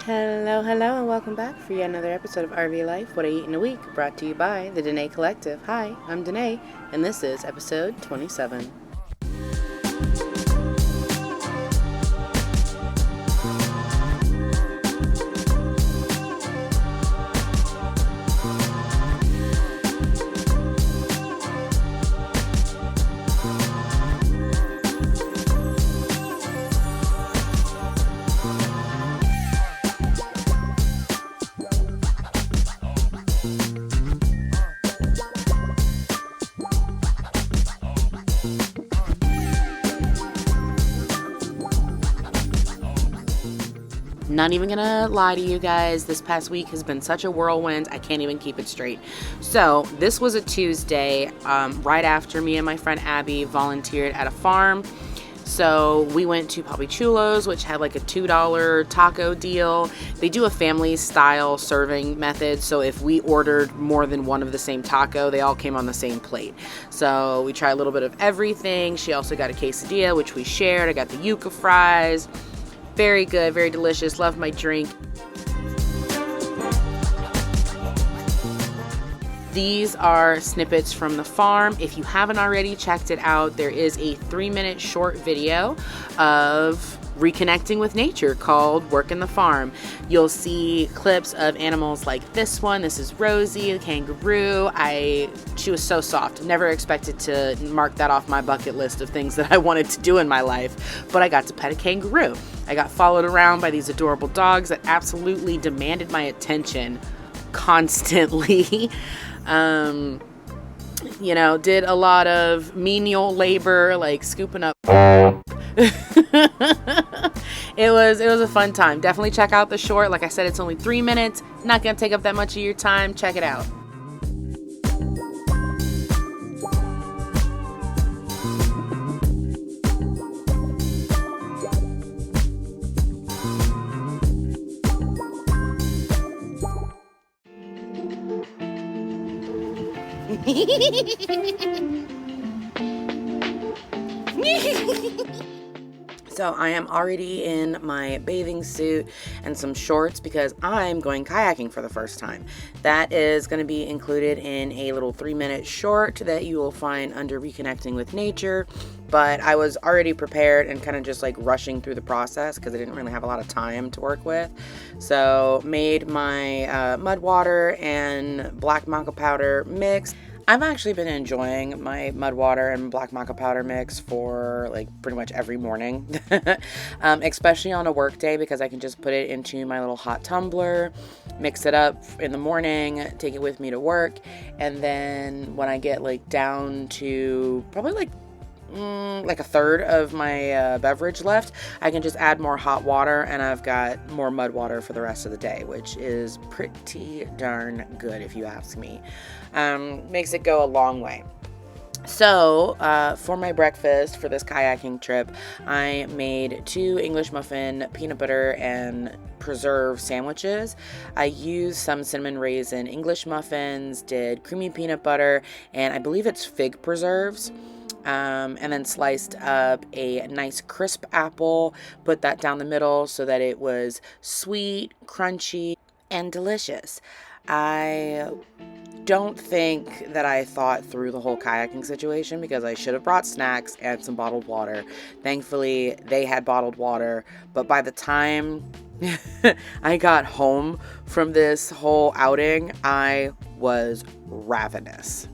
Hello, hello, and welcome back for yet another episode of RV Life, What I Eat in a Week, brought to you by the Danae Collective. Hi, I'm Danae, and this is episode 27. Not even gonna lie to you guys, this past week has been such a whirlwind, I can't even keep it straight. So this was a Tuesday, right after me and my friend Abby volunteered at a farm. So we went to Papichulo's, which had like a $2 taco deal. They do a family style serving method, so if we ordered more than one of the same taco, they all came on the same plate. So we tried a little bit of everything. She also got a quesadilla, which we shared. I got the yuca fries. Very good, very delicious. Love my drink. These are snippets from the farm. If you haven't already checked it out, there is a 3-minute short video of reconnecting with nature called Work in the Farm. You'll see clips of animals like this one. This is Rosie, the kangaroo. She was so soft. Never expected to mark that off my bucket list of things that I wanted to do in my life, but I got to pet a kangaroo. I got followed around by these adorable dogs that absolutely demanded my attention constantly. Did a lot of menial labor, like scooping up. It was a fun time. Definitely check out the short. Like I said, it's only 3 minutes. Not gonna take up that much of your time. Check it out. So I am already in my bathing suit and some shorts because I'm going kayaking for the first time. That is going to be included in a little 3-minute short that you will find under Reconnecting with Nature. But I was already prepared and kind of just like rushing through the process because I didn't really have a lot of time to work with. So made my mud water and black maca powder mix. I've actually been enjoying my mud water and black maca powder mix for like pretty much every morning, especially on a work day because I can just put it into my little hot tumbler, mix it up in the morning, take it with me to work, and then when I get like down to probably like a third of my beverage left, I can just add more hot water and I've got more mud water for the rest of the day, which is pretty darn good if you ask me. Makes it go a long way. So for my breakfast for this kayaking trip, I made 2 English muffin peanut butter and preserve sandwiches. I used some cinnamon raisin English muffins, did creamy peanut butter, and I believe it's fig preserves. And then sliced up a nice crisp apple, put that down the middle so that it was sweet, crunchy, and delicious. I don't think that I thought through the whole kayaking situation because I should have brought snacks and some bottled water. Thankfully, they had bottled water, but by the time I got home from this whole outing, I was ravenous.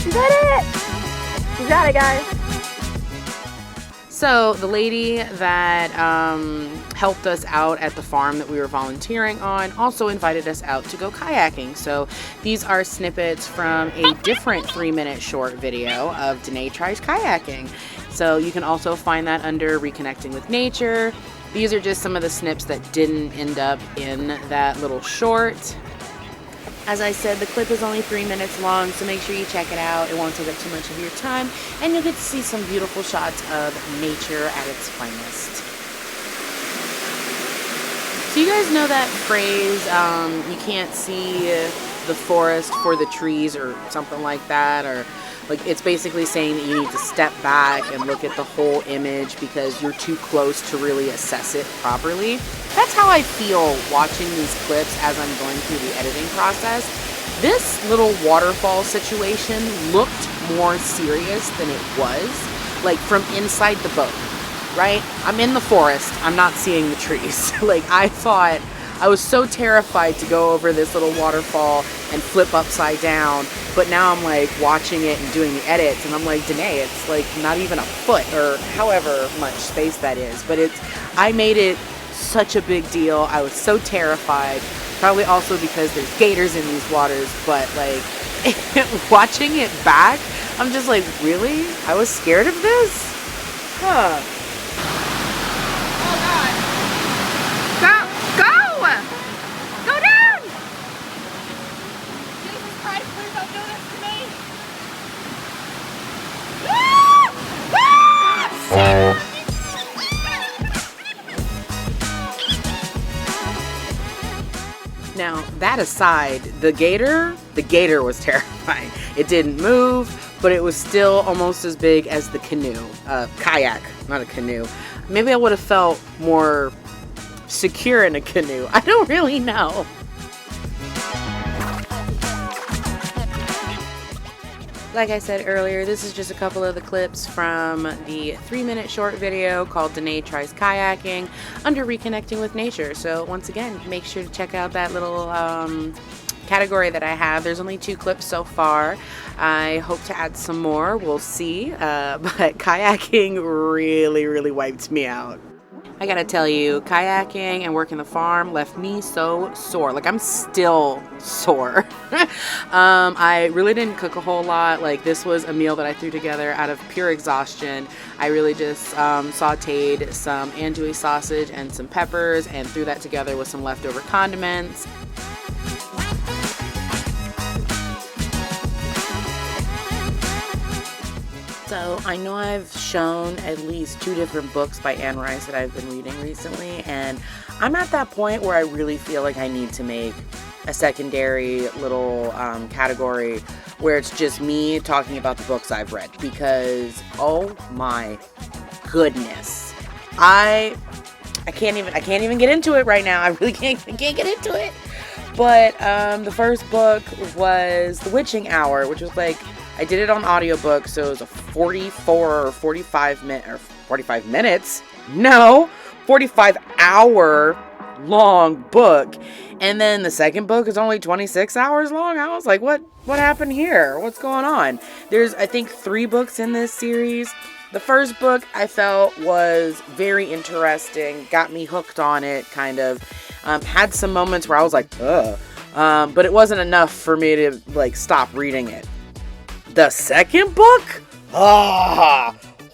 You did it! You got it, guys. So the lady that helped us out at the farm that we were volunteering on also invited us out to go kayaking. So these are snippets from a different 3-minute short video of Danae Tries Kayaking. So you can also find that under Reconnecting with Nature. These are just some of the snips that didn't end up in that little short. As I said, the clip is only 3 minutes long, so make sure you check it out. It won't take up too much of your time, and you'll get to see some beautiful shots of nature at its finest. So you guys know that phrase, you can't see the forest for the trees or something like that, or like it's basically saying that you need to step back and look at the whole image because you're too close to really assess it properly. That's how I feel watching these clips as I'm going through the editing process. This little waterfall situation looked more serious than it was, like from inside the boat, right? I'm in the forest, I'm not seeing the trees. Like I was so terrified to go over this little waterfall and flip upside down, but now I'm like watching it and doing the edits and I'm like, Danae, it's like not even a foot or however much space that is, but I made it such a big deal. I was so terrified, probably also because there's gators in these waters, but like watching it back, I'm just like, really? I was scared of this? Huh. Now, that aside, the gator was terrifying. It didn't move, but it was still almost as big as the canoe. Kayak, not a canoe. Maybe I would have felt more secure in a canoe. I don't really know. Like I said earlier, this is just a couple of the clips from the 3-minute short video called Danae Tries Kayaking under Reconnecting with Nature. So once again, make sure to check out that little category that I have. There's only 2 clips so far. I hope to add some more. We'll see. But kayaking really, really wiped me out. I gotta tell you, kayaking and working the farm left me so sore. Like, I'm still sore. I really didn't cook a whole lot. Like, this was a meal that I threw together out of pure exhaustion. I really just sauteed some andouille sausage and some peppers and threw that together with some leftover condiments. So I know I've shown at least 2 different books by Anne Rice that I've been reading recently, and I'm at that point where I really feel like I need to make a secondary little category where it's just me talking about the books I've read, because oh my goodness, I can't even get into it right now. I really can't get into it. But the first book was The Witching Hour, which was like, I did it on audiobook, so it was a 44 or 45 minutes. No, 45-hour long book. And then the second book is only 26 hours long. I was like, what happened here? What's going on? There's, I think, 3 books in this series. The first book I felt was very interesting, got me hooked on it, kind of. Had some moments where I was like, ugh. But it wasn't enough for me to like stop reading it. The second book?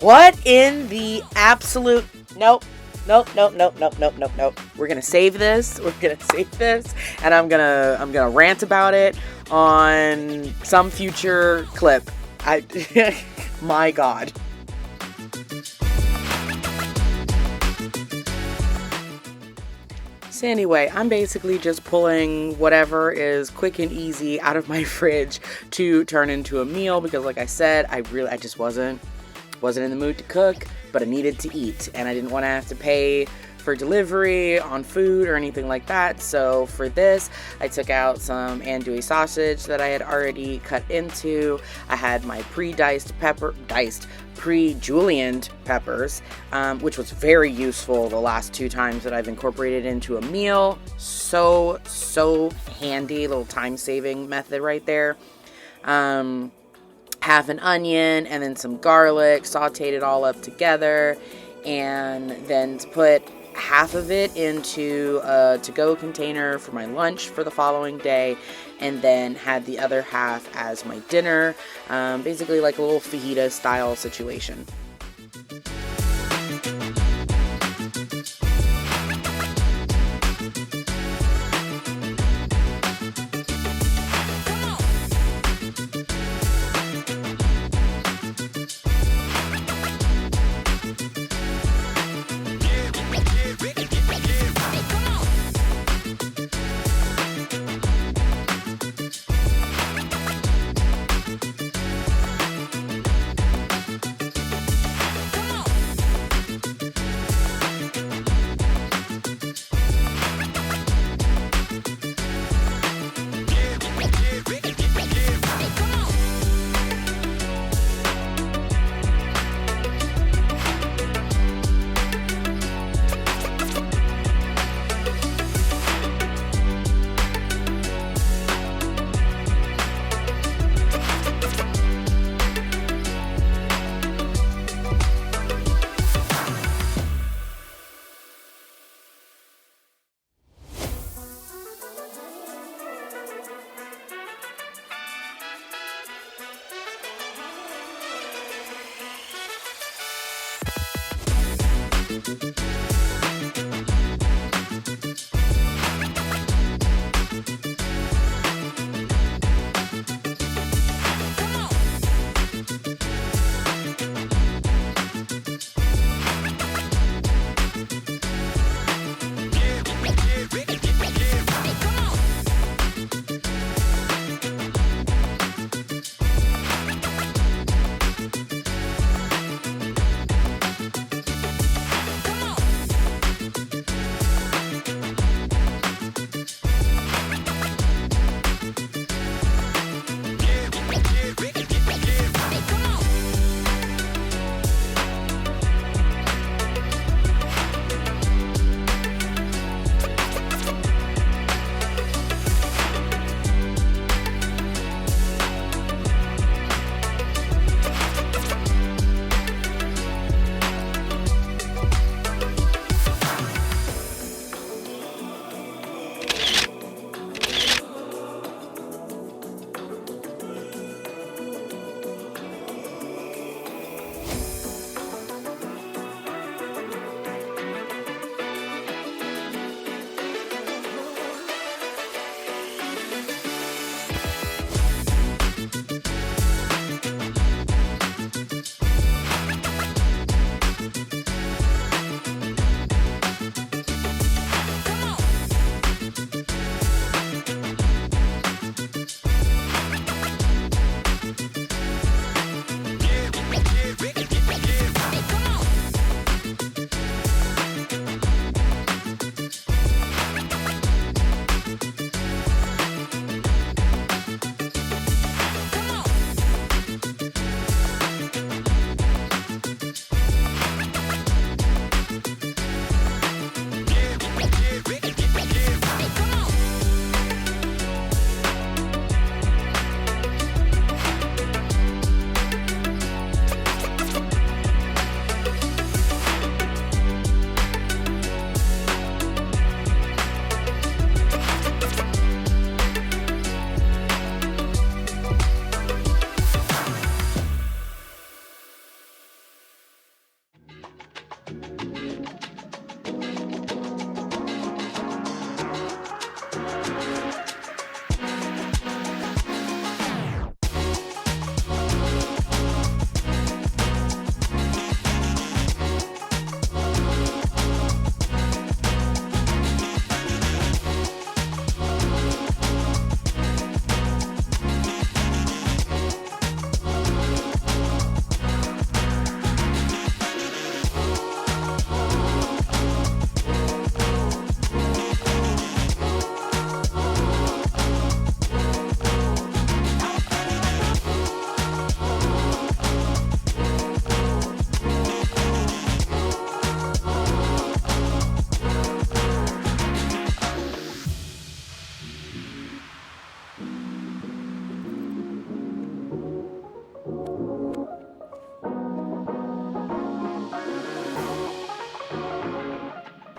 What in the absolute... Nope. We're gonna save this. And I'm gonna rant about it on some future clip. My God. So anyway, I'm basically just pulling whatever is quick and easy out of my fridge to turn into a meal, because like I said, I just wasn't in the mood to cook, but I needed to eat, and I didn't want to have to pay for delivery on food or anything like that. So for this, I took out some andouille sausage that I had already cut into. I had my pre-julienned peppers, which was very useful the last 2 times that I've incorporated into a meal. So handy, little time-saving method right there. half an onion and then some garlic, sauteed it all up together, and then to put half of it into a to-go container for my lunch for the following day, and then had the other half as my dinner, basically like a little fajita style situation.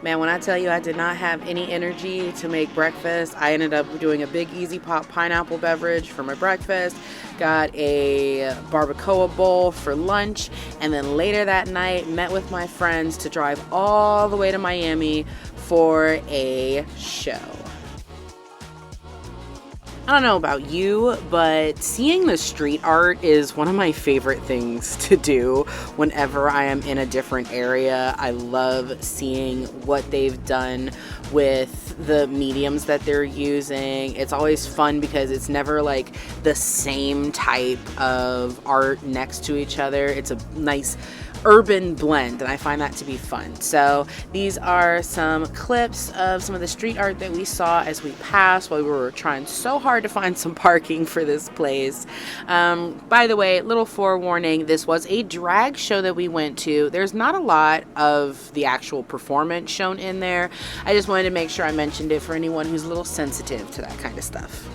Man, when I tell you I did not have any energy to make breakfast, I ended up doing a big Easy Pop pineapple beverage for my breakfast, got a barbacoa bowl for lunch, and then later that night met with my friends to drive all the way to Miami for a show. I don't know about you, but seeing the street art is one of my favorite things to do whenever I am in a different area. I love seeing what they've done with the mediums that they're using. It's always fun because it's never like the same type of art next to each other. It's a nice urban blend, and I find that to be fun. So these are some clips of some of the street art that we saw as we passed while we were trying so hard to find some parking for this place. By the way, little forewarning, this was a drag show that we went to. There's not a lot of the actual performance shown in there. I just wanted to make sure I mentioned it for anyone who's a little sensitive to that kind of stuff.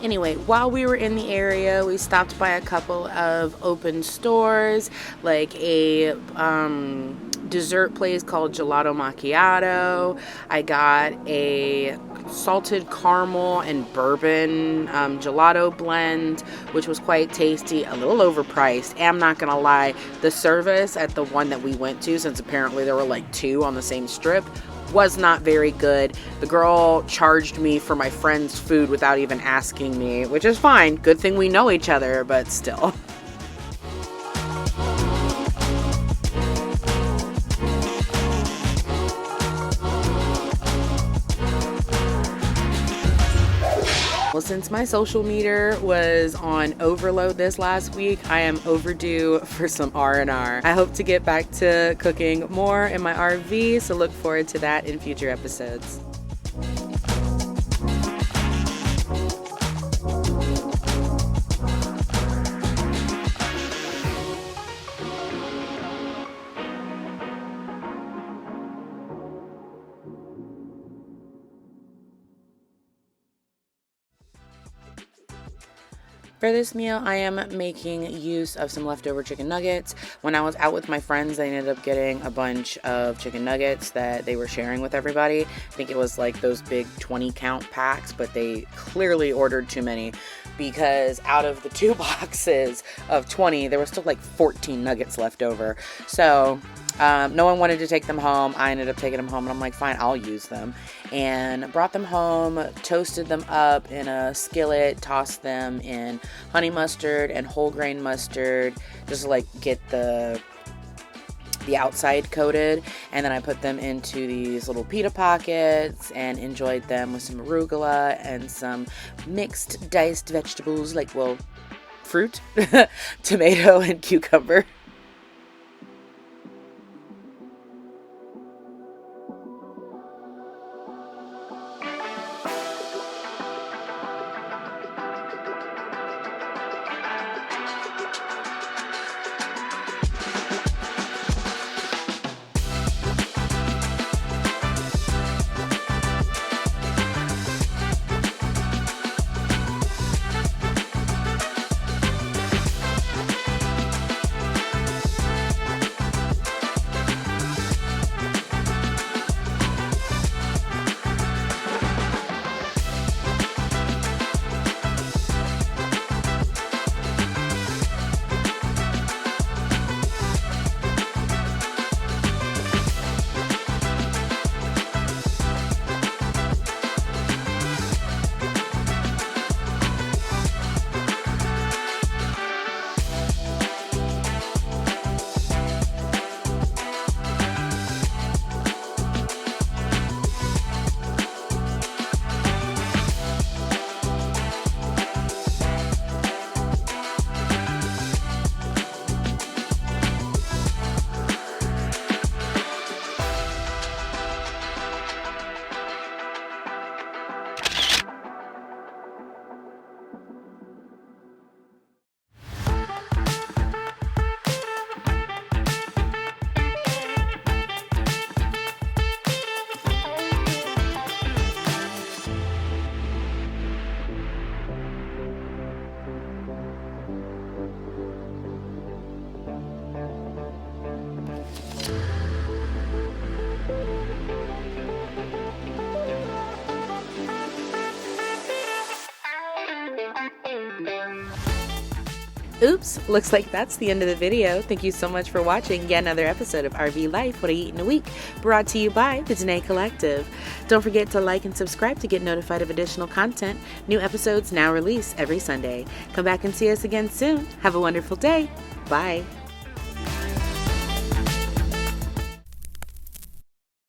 Anyway, while we were in the area, we stopped by a couple of open stores, like a dessert place called Gelato Macchiato. I got a salted caramel and bourbon gelato blend, which was quite tasty, a little overpriced. And I'm not gonna lie, the service at the one that we went to, since apparently there were like two on the same strip, was not very good. The girl charged me for my friend's food without even asking me, which is fine. Good thing we know each other, but still. Well, since my social meter was on overload this last week, I am overdue for some R&R. I hope to get back to cooking more in my RV, so look forward to that in future episodes. For this meal, I am making use of some leftover chicken nuggets. When I was out with my friends, I ended up getting a bunch of chicken nuggets that they were sharing with everybody. I think it was like those big 20 count packs, but they clearly ordered too many because out of the 2 boxes of 20, there was still like 14 nuggets left over. So no one wanted to take them home. I ended up taking them home, and I'm like, fine, I'll use them. And brought them home, toasted them up in a skillet, tossed them in honey mustard and whole grain mustard, just to like get the outside coated. And then I put them into these little pita pockets and enjoyed them with some arugula and some mixed diced vegetables, like, well, fruit, tomato, and cucumber. Oops, looks like that's the end of the video. Thank you so much for watching yet another episode of RV Life, What I Eat in a Week, brought to you by the Danae Collective. Don't forget to like and subscribe to get notified of additional content. New episodes now release every Sunday. Come back and see us again soon. Have a wonderful day. Bye.